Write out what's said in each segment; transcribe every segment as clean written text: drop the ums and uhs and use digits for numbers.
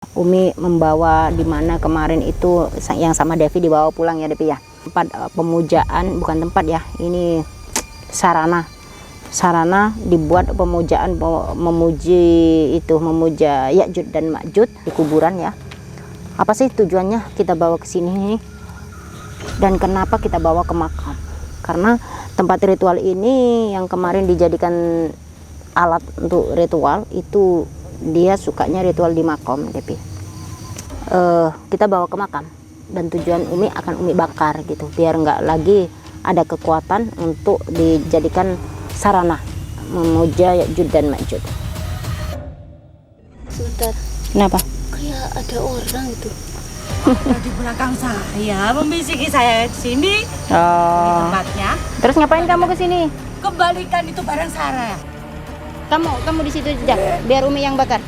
Umi membawa di mana kemarin itu yang sama Devi dibawa pulang ya Devi ya. Tempat pemujaan, bukan tempat ya, ini sarana dibuat pemujaan, memuja Ya'juj dan Ma'juj di kuburan ya. Apa sih tujuannya kita bawa ke sini dan kenapa kita bawa ke makam? Karena tempat ritual ini yang kemarin dijadikan alat untuk ritual itu dia sukanya ritual di makam Devi. Kita bawa ke makam dan tujuan Umi akan Umi bakar gitu biar nggak lagi ada kekuatan untuk dijadikan sarana memuja Ya'juj dan Ma'juj. Sebentar, Kenapa? kayak ada orang itu. Ada di belakang saya, membisiki saya di sini. Di tempatnya. Terus ngapain kamu ke sini? Kembalikan itu barang Sarah. Kamu di situ aja, biar Umi yang bakar.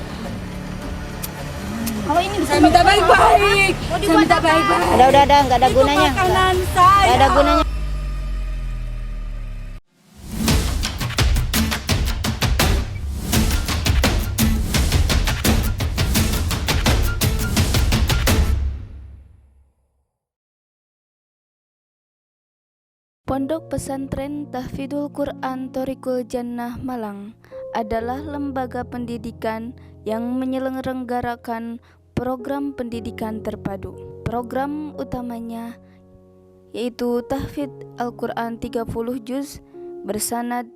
Kalau ini saya minta baik-baik. Saya minta baik-baik. Udah, nggak ada gunanya. Makanan saya. Nggak ada gunanya. Pondok Pesantren Tahfidzul Quran Thoriqul Jannah Malang adalah lembaga pendidikan yang menyelenggarakan program pendidikan terpadu. Program utamanya yaitu tahfidz Al-Quran 30 juz bersanad,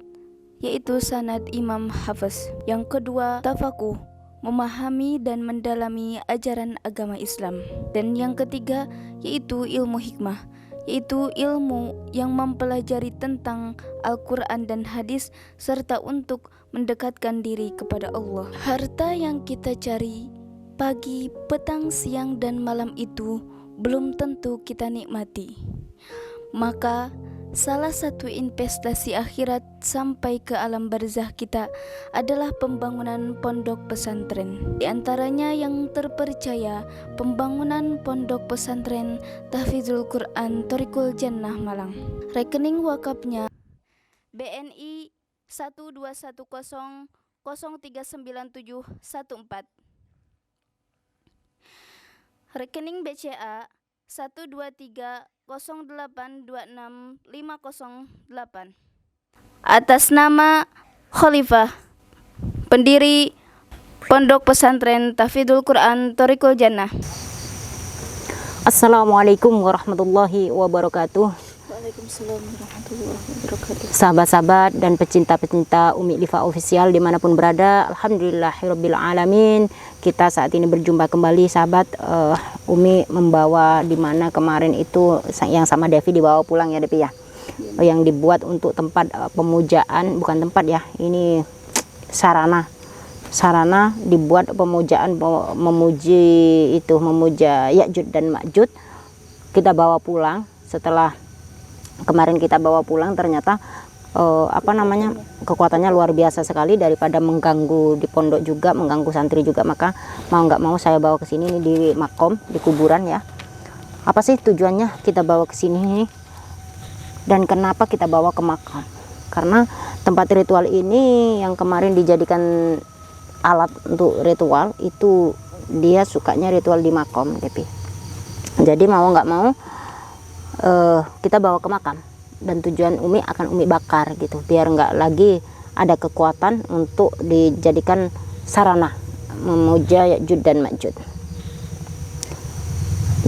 yaitu sanad Imam Hafiz. Yang kedua, tafakuh, memahami dan mendalami ajaran agama Islam. Dan yang ketiga yaitu ilmu hikmah, yaitu ilmu yang mempelajari tentang Al-Quran dan hadis serta untuk mendekatkan diri kepada Allah. Harta yang kita cari pagi, petang, siang, dan malam itu belum tentu kita nikmati. Maka salah satu investasi akhirat sampai ke alam barzah kita adalah pembangunan pondok pesantren. Di antaranya yang terpercaya pembangunan pondok pesantren Tahfidzul Quran Thoriqul Jannah Malang. Rekening wakafnya BNI 12100399714. Rekening BCA 12308265508. Atas nama Khalifah, pendiri Pondok Pesantren Tahfidzul Quran Thoriqul Jannah. Assalamualaikum warahmatullahi wabarakatuh. Waalaikumsalam warahmatullahi wabarakatuh. Sahabat-sahabat dan pecinta-pecinta Umi Liva Official dimanapun berada, alhamdulillahirabbil alamin. Kita saat ini berjumpa kembali sahabat. Umi membawa di mana kemarin itu yang sama Devi dibawa pulang ya Devi ya. Yang dibuat untuk tempat pemujaan, bukan tempat ya, ini sarana dibuat pemujaan, memuja Ya'juj dan Ma'juj. Kita bawa pulang. Setelah kemarin kita bawa pulang, ternyata kekuatannya luar biasa sekali. Daripada mengganggu di pondok juga, mengganggu santri juga, maka mau nggak mau saya bawa ke sini di makom, di kuburan ya. Apa sih tujuannya kita bawa ke sini dan kenapa kita bawa ke makam? Karena tempat ritual ini yang kemarin dijadikan alat untuk ritual itu dia sukanya ritual di makam Devi. Jadi mau nggak mau kita bawa ke makam dan tujuan Umi akan Umi bakar gitu biar nggak lagi ada kekuatan untuk dijadikan sarana memuja Ya'juj dan Ma'juj.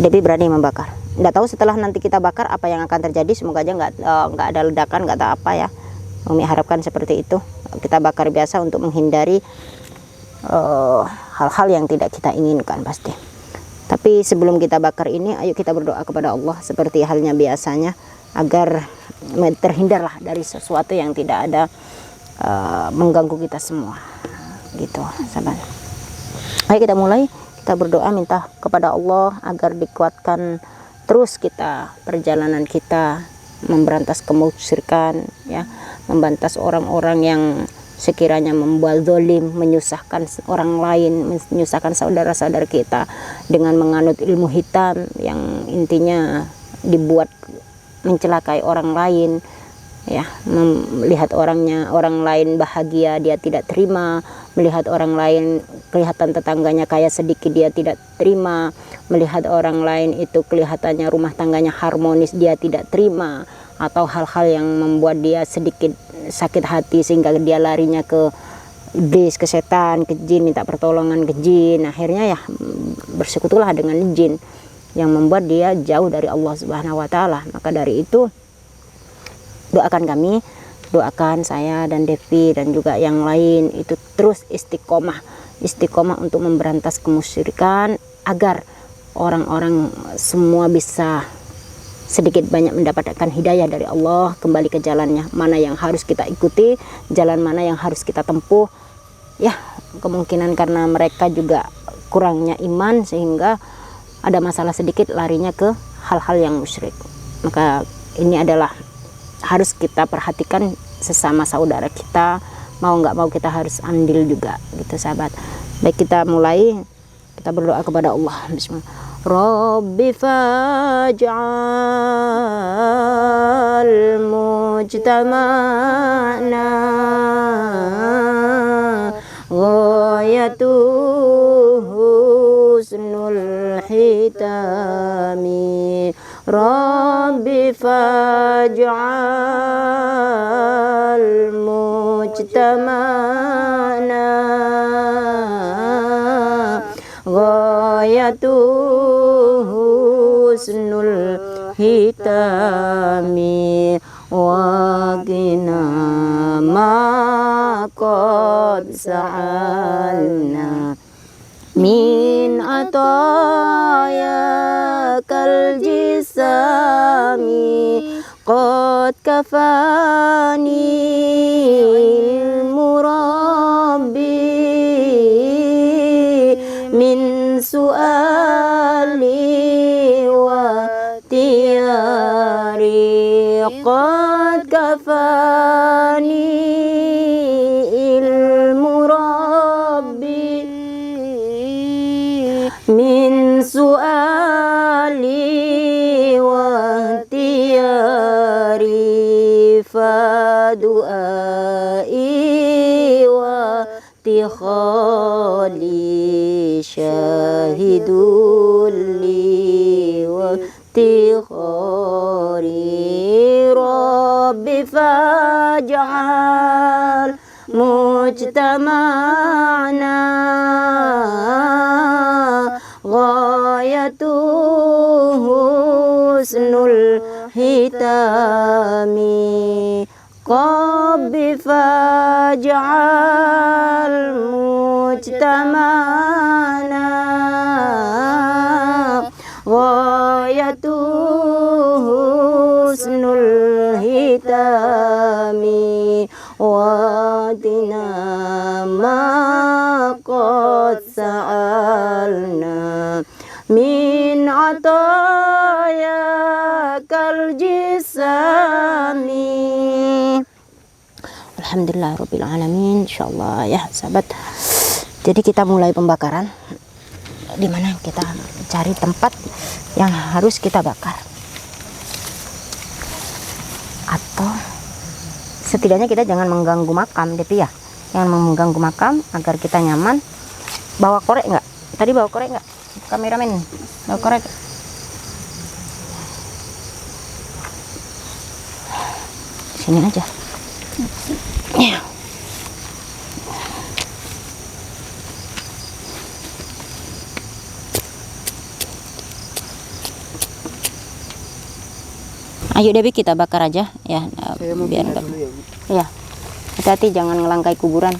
Devi berani membakar. Nggak tahu setelah nanti kita bakar apa yang akan terjadi. Semoga aja nggak ada ledakan, nggak ada apa ya. Umi harapkan seperti itu. Kita bakar biasa untuk menghindari hal-hal yang tidak kita inginkan pasti. Tapi sebelum kita bakar ini, ayo kita berdoa kepada Allah seperti halnya biasanya agar terhindarlah dari sesuatu yang tidak ada mengganggu kita semua. Gitu, sahabat. Ayo kita mulai, kita berdoa minta kepada Allah agar dikuatkan terus kita perjalanan kita memberantas kemusyrikan ya, membantas orang-orang yang sekiranya membuat zalim, menyusahkan orang lain, menyusahkan saudara-saudara kita dengan menganut ilmu hitam yang intinya dibuat mencelakai orang lain, ya, melihat orang lain bahagia dia tidak terima, melihat orang lain kelihatan tetangganya kaya sedikit dia tidak terima, melihat orang lain itu kelihatannya rumah tangganya harmonis dia tidak terima, atau hal-hal yang membuat dia sedikit sakit hati sehingga dia larinya ke iblis, ke setan, ke jin, minta pertolongan ke jin. Akhirnya ya bersekutulah dengan jin yang membuat dia jauh dari Allah Subhanahu wa taala. Maka dari itu doakan kami, doakan saya dan Devi dan juga yang lain itu terus istiqomah untuk memberantas kemusyrikan, agar orang-orang semua bisa sedikit banyak mendapatkan hidayah dari Allah, kembali ke jalannya, mana yang harus kita ikuti, jalan mana yang harus kita tempuh. Ya, kemungkinan karena mereka juga kurangnya iman sehingga ada masalah sedikit larinya ke hal-hal yang musyrik. Maka ini adalah harus kita perhatikan sesama saudara kita, mau nggak mau kita harus andil juga gitu sahabat. Baik, kita mulai, kita berdoa kepada Allah. Bismillah. Rabbi faj'al mujtama'na ghayatu husnul hitami. Rabbi faj'al mujtama'na ghayatu husnul hitami wa qina ma qad sa'alna min atayakal jisami qad kafani ilmu rabbi min su'ali wa tiyari qad kafani ilmu rabbi min su'ali wa tiyari fadu'ai wa tikhali syahidul li wa tikhari. Rabbi faj'al mujtama'na ghayatu husnul hitami. Rabbi faj'al mujtama'na ghayatu husnul hitami wa atina ma qad sa'alna min atayakal jisami. Alhamdulillah Rabbil Alamin. Insyaallah ya sahabat, jadi kita mulai pembakaran, dimana kita cari tempat yang harus kita bakar, atau setidaknya kita jangan mengganggu makam, Devi ya, jangan mengganggu makam agar kita nyaman. Bawa korek nggak? Tadi bawa korek nggak? Kameramen bawa korek. Sini aja. Ya. Ayo Devi, kita bakar aja ya, biar enggak. Ya, hati-hati jangan ngelangkai kuburan.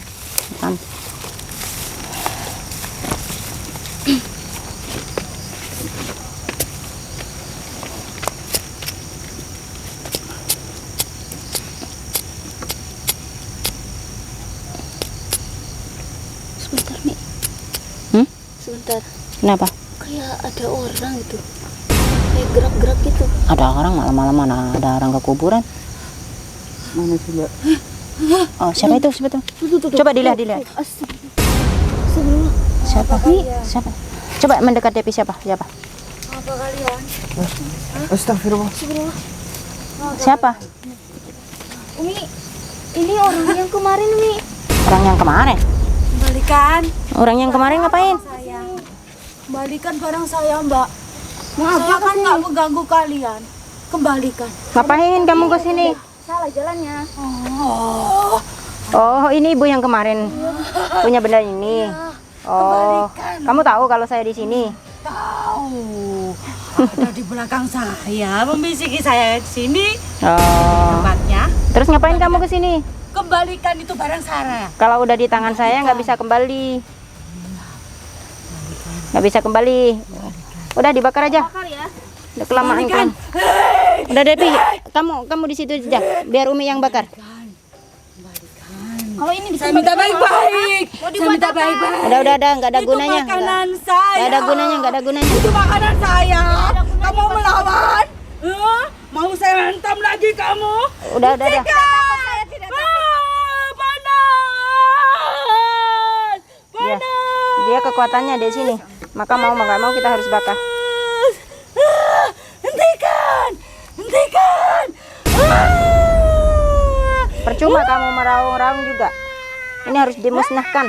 Sebentar nih. Sebentar. Kenapa? Kayak ada orang itu. Kayak gerak-gerak gitu. Ada orang malam-malam, mana ada orang ke kuburan? Mana sih Mbak? Oh, siapa itu? Siapa itu? Coba dilihat. Sebelum Siapa? Siapa? Coba mendekat Devi, siapa? apa kalian? Astagfirullah. Sebelum Siapa? Umi, ini orang yang kemarin, Umi. Orang yang kemarin? Kembalikan. Orang yang kemarin ngapain? Saya. Kembalikan barang saya, Mbak. Maaf, Saya kan nggak mengganggu kalian. Kembalikan. Ngapain kamu ke sini? Salah jalannya. Oh, Oh, ini ibu yang kemarin punya benda ini. Oh, kamu tahu kalau saya di sini? tahu. Ada di belakang saya, membisiki saya di sini Oh, tempatnya. terus ngapain kamu ke sini? Kembalikan itu barang saya. Kalau udah di tangan saya nggak bisa kembali. Nggak bisa kembali. Udah dibakar aja. Bakar ya. Udah kelamaan kan. Udah Depi, kamu di situ aja. Biar Umi yang bakar. Kalau ini bisa Saya minta baik-baik. Saya minta baik-baik. Udah, nggak ada Itu gunanya. makanan saya. Nggak ada gunanya, nggak ada gunanya. Itu makanan saya. Kamu melawan? Mau saya hantam lagi kamu? Udah. Saya tidak panas. Ya, dia kekuatannya di sini. Maka mau nggak mau kita harus bakar. Hentikan. Percuma kamu meraung-raung juga. Ini harus dimusnahkan.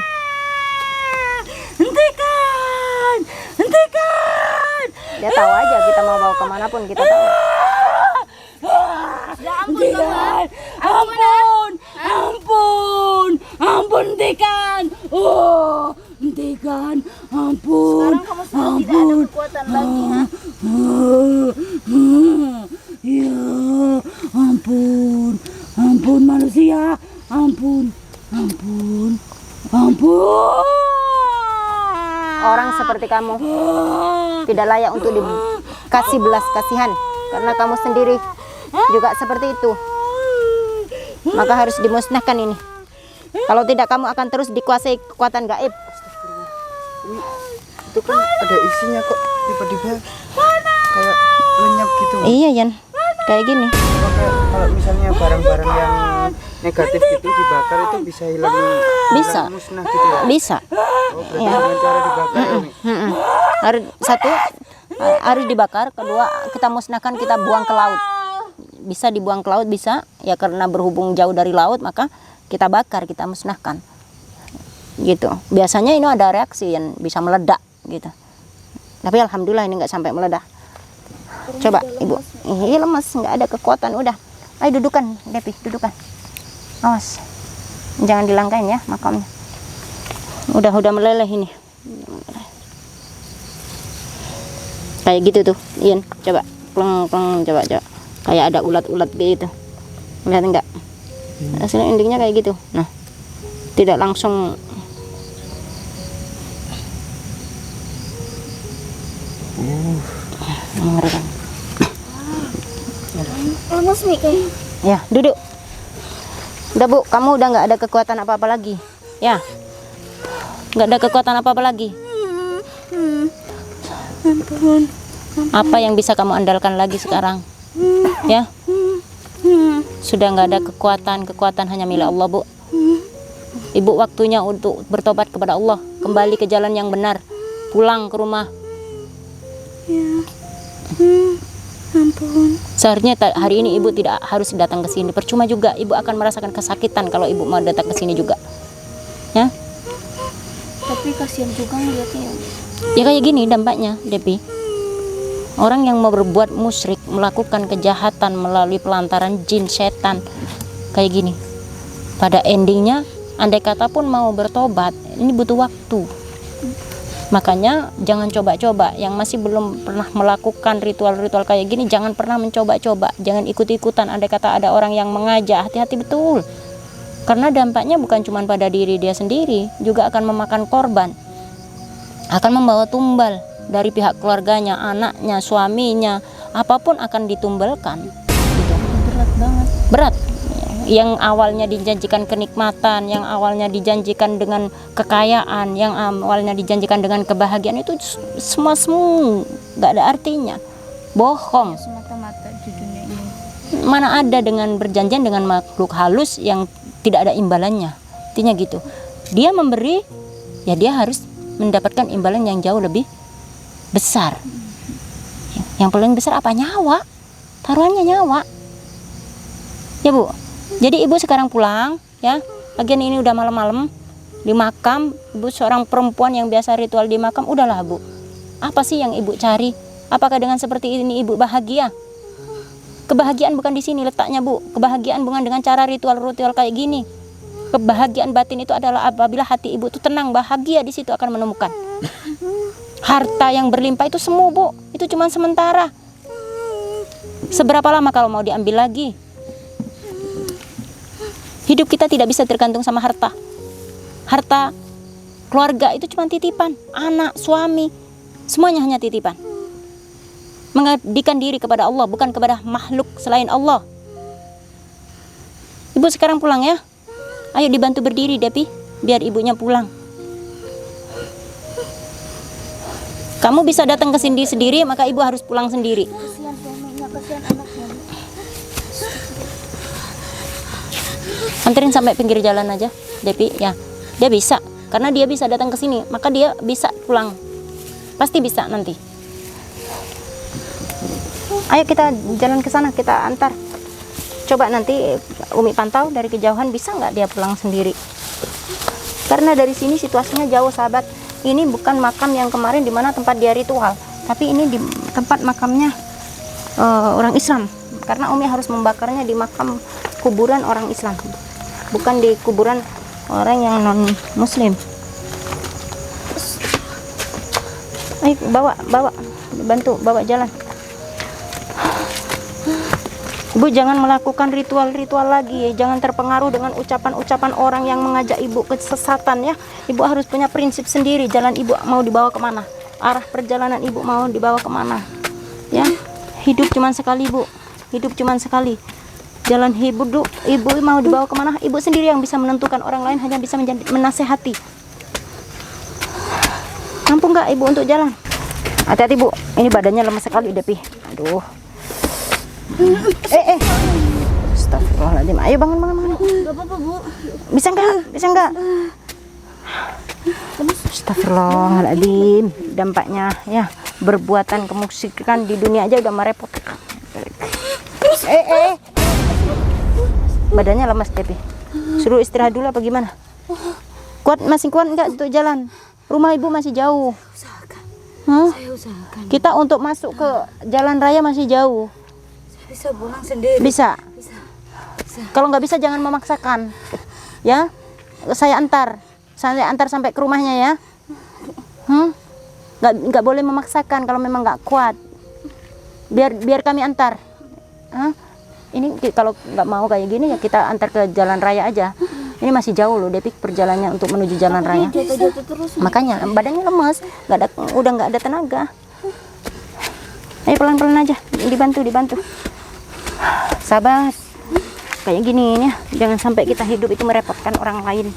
Hentikan. Dia tahu aja kita mau bawa kemanapun kita tahu. Ya ampun kamu. Ampun, hentikan. Oh, hentikan. Ampun. Sekarang kamu sudah tidak ada kekuatan lagi, ha? Ya, ampun manusia. Ampun. Orang seperti kamu tidak layak untuk dikasih belas kasihan. Karena kamu sendiri juga seperti itu. Maka harus dimusnahkan ini. Kalau tidak kamu akan terus dikuasai kekuatan gaib. Itu kan ada isinya kok tiba-tiba kayak lenyap gitu. Iya Yan, kayak gini. Kalau misalnya barang-barang yang negatif itu dibakar itu bisa hilang, Bisa. musnah gitu ya. Bisa. Oh, berarti dengan cara dibakar ini. Harus satu harus dibakar, kedua kita musnahkan, kita buang ke laut. Bisa dibuang ke laut, bisa ya, karena berhubung jauh dari laut maka kita bakar, kita musnahkan gitu. Biasanya ini ada reaksi yang bisa meledak gitu, tapi alhamdulillah ini nggak sampai meledak. Coba ibu, ini lemas, nggak ada kekuatan. Udah, ayo dudukan Depi, dudukan, awas jangan dilangkain ya makamnya. Udah meleleh ini kayak gitu tuh Ian. Coba pleng coba kayak ada ulat-ulat gitu, lihat enggak? Hasilnya endingnya kayak gitu. Nah, tidak langsung mengerikan. Lemas nih kayaknya. Ya, duduk. Udah Bu, kamu udah nggak ada kekuatan apa-apa lagi. Ya, nggak ada kekuatan apa-apa lagi. Apa yang bisa kamu andalkan lagi sekarang? Ya, sudah nggak ada kekuatan hanya milik Allah Bu. Ibu waktunya untuk bertobat kepada Allah, kembali ke jalan yang benar, pulang ke rumah. Ampun. Seharusnya hari ini ibu tidak harus datang ke sini. Percuma juga ibu akan merasakan kesakitan kalau ibu mau datang ke sini juga. Ya? Tapi kasihan juga ngeliatnya. Ya kayak gini dampaknya, Depi. Orang yang mau berbuat musyrik, melakukan kejahatan melalui pelantaran jin, setan, kayak gini. Pada endingnya, andai kata pun mau bertobat, ini butuh waktu. Makanya jangan coba-coba. Yang masih belum pernah melakukan ritual-ritual kayak gini, jangan pernah mencoba-coba. Jangan ikut-ikutan. Andai kata ada orang yang mengajak, hati-hati betul. Karena dampaknya bukan cuma pada diri dia sendiri, juga akan memakan korban. Akan membawa tumbal dari pihak keluarganya, anaknya, suaminya, apapun akan ditumbalkan. Gitu. Berat banget. Berat. Yang awalnya dijanjikan kenikmatan, yang awalnya dijanjikan dengan kekayaan, yang awalnya dijanjikan dengan kebahagiaan, itu semua nggak ada artinya. Bohong. Semata-mata di dunia ini. Mana ada dengan berjanjian dengan makhluk halus yang tidak ada imbalannya. Artinya gitu. Dia memberi, ya dia harus mendapatkan imbalan yang jauh lebih besar. Yang paling besar apa? Nyawa. Taruhannya nyawa. Ya Bu. Jadi ibu sekarang pulang ya. Lagian ini udah malam-malam di makam. Ibu seorang perempuan yang biasa ritual di makam. Udahlah Bu, apa sih yang ibu cari? Apakah dengan seperti ini ibu bahagia? Kebahagiaan bukan di sini letaknya Bu. Kebahagiaan bukan dengan cara ritual-ritual kayak gini. Kebahagiaan batin itu adalah apabila hati ibu itu tenang, bahagia, di situ akan menemukan. Harta yang berlimpah itu semu Bu, itu cuma sementara. Seberapa lama kalau mau diambil lagi? Hidup kita tidak bisa tergantung sama harta. Harta keluarga itu cuma titipan, anak, suami, semuanya hanya titipan. Mengabdikan diri kepada Allah, bukan kepada makhluk selain Allah. Ibu sekarang pulang ya. Ayo dibantu berdiri Depi, biar ibunya pulang. Kamu bisa datang ke sini sendiri, maka ibu harus pulang sendiri. Kasihan suaminya, kasihan anaknya. Anterin sampai pinggir jalan aja, Depi ya. Dia bisa, karena dia bisa datang ke sini, maka dia bisa pulang. Pasti bisa nanti. Ayo kita jalan ke sana, kita antar. Coba nanti Umi pantau dari kejauhan, bisa nggak dia pulang sendiri? Karena dari sini situasinya jauh sahabat. Ini bukan makam yang kemarin di mana tempat dia ritual, tapi ini di tempat makamnya orang Islam. Karena Umi harus membakarnya di makam kuburan orang Islam, bukan di kuburan orang yang non Muslim. Ayo bawa, bantu bawa jalan. Ibu jangan melakukan ritual-ritual lagi, jangan terpengaruh dengan ucapan-ucapan orang yang mengajak ibu ke kesesatan ya. Ibu harus punya prinsip sendiri, jalan ibu mau dibawa kemana, arah perjalanan ibu mau dibawa kemana ya. Hidup cuma sekali Bu, hidup cuma sekali. Jalan ibu mau dibawa kemana, ibu sendiri yang bisa menentukan, orang lain hanya bisa menasehati. Mampu nggak ibu untuk jalan? Hati-hati Bu, ini badannya lemas sekali Depi. Aduh. Astagfirullahaladzim. Ayo bangun. Gak apa-apa Bu. Bisa enggak? Astagfirullahaladzim. Dampaknya ya, berbuatan kemusikan di dunia aja udah merepotkan. Badannya lemas Depi. Suruh istirahat dulu apa gimana? Masih kuat enggak untuk jalan? Rumah ibu masih jauh. Saya usahakan. Kita untuk masuk ke jalan raya masih jauh. Bisa pulang sendiri. Bisa. Kalau nggak bisa jangan memaksakan, ya. Saya antar sampai ke rumahnya ya. Nggak boleh memaksakan kalau memang nggak kuat. Biar kami antar. Ini kalau nggak mau kayak gini ya kita antar ke jalan raya aja. Ini masih jauh loh Depi perjalanannya untuk menuju jalan raya. Jatuh terus. Makanya badannya lemas, udah nggak ada tenaga. Ayo pelan-pelan aja, dibantu. Sabar, kayak gini ya, jangan sampai kita hidup itu merepotkan orang lain.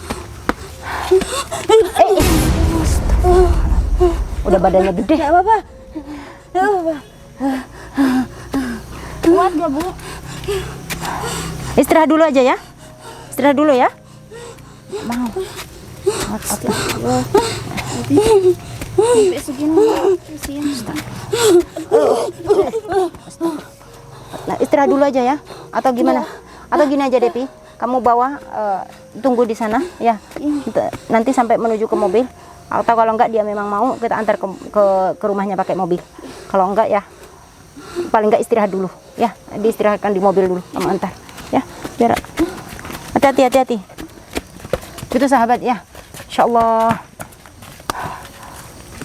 Udah badannya gede. Gak apa-apa. Kuat gak Bu? Istirahat dulu aja ya. Istirahat dulu ya. Mau. Sampai segini. Kasihan. Nah, istirahat dulu aja ya. Atau gimana? Atau gini aja Depi, kamu bawa tunggu di sana ya. Nanti sampai menuju ke mobil. Atau kalau enggak dia memang mau kita antar ke rumahnya pakai mobil. Kalau enggak ya paling enggak istirahat dulu ya. Diistirahatkan di mobil dulu kamu antar ya. Biar hati-hati. Itu sahabat ya. Insyaallah.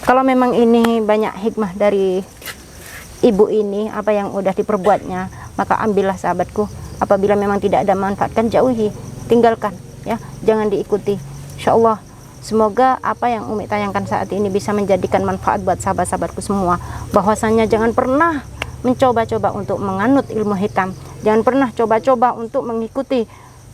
Kalau memang ini banyak hikmah dari ibu ini, apa yang udah diperbuatnya, maka ambillah sahabatku. Apabila memang tidak ada manfaatkan, jauhi, tinggalkan ya, jangan diikuti. Insyaallah semoga apa yang Umi tayangkan saat ini bisa menjadikan manfaat buat sahabat-sahabatku semua. Bahwasanya jangan pernah mencoba-coba untuk menganut ilmu hitam, jangan pernah coba-coba untuk mengikuti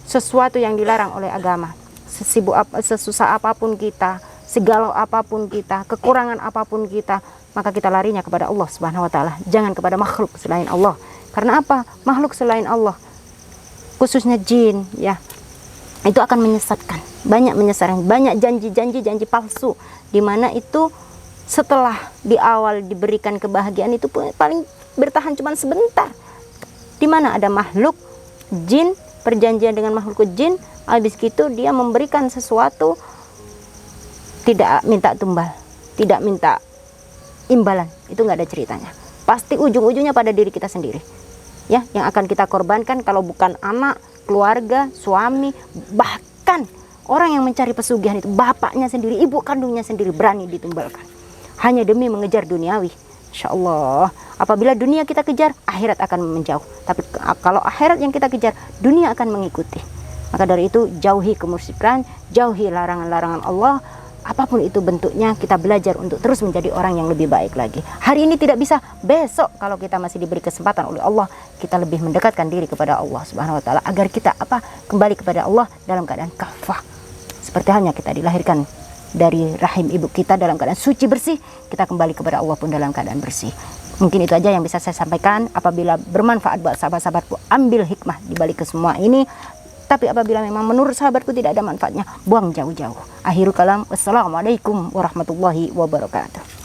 sesuatu yang dilarang oleh agama. Sesusah apapun kita, segalau apapun kita, kekurangan apapun kita, maka kita larinya kepada Allah Subhanahu wa taala, jangan kepada makhluk selain Allah. Karena apa? Makhluk selain Allah, khususnya jin ya, itu akan menyesatkan, banyak menyesatkan, banyak janji palsu, di mana itu setelah di awal diberikan kebahagiaan itu paling bertahan cuma sebentar. Di mana ada makhluk jin perjanjian dengan makhluk jin, habis gitu dia memberikan sesuatu, tidak minta tumbal, tidak minta imbalan, itu nggak ada ceritanya. Pasti ujung-ujungnya pada diri kita sendiri, ya, yang akan kita korbankan kalau bukan anak, keluarga, suami, bahkan orang yang mencari pesugihan itu bapaknya sendiri, ibu kandungnya sendiri berani ditumbalkan hanya demi mengejar duniawi. Insya Allah, apabila dunia kita kejar, akhirat akan menjauh. Tapi kalau akhirat yang kita kejar, dunia akan mengikuti. Maka dari itu, jauhi kemusyrikan, jauhi larangan-larangan Allah. Apapun itu bentuknya, kita belajar untuk terus menjadi orang yang lebih baik lagi. Hari ini tidak bisa, besok kalau kita masih diberi kesempatan oleh Allah, kita lebih mendekatkan diri kepada Allah Subhanahu wa taala agar kita kembali kepada Allah dalam keadaan kafah. Seperti halnya kita dilahirkan dari rahim ibu kita dalam keadaan suci bersih, kita kembali kepada Allah pun dalam keadaan bersih. Mungkin itu aja yang bisa saya sampaikan. Apabila bermanfaat buat sahabat-sahabatku, ambil hikmah di balik ke semua ini. Tapi apabila memang menurut sahabatku tidak ada manfaatnya, buang jauh-jauh. Akhirul kalam, wassalamualaikum warahmatullahi wabarakatuh.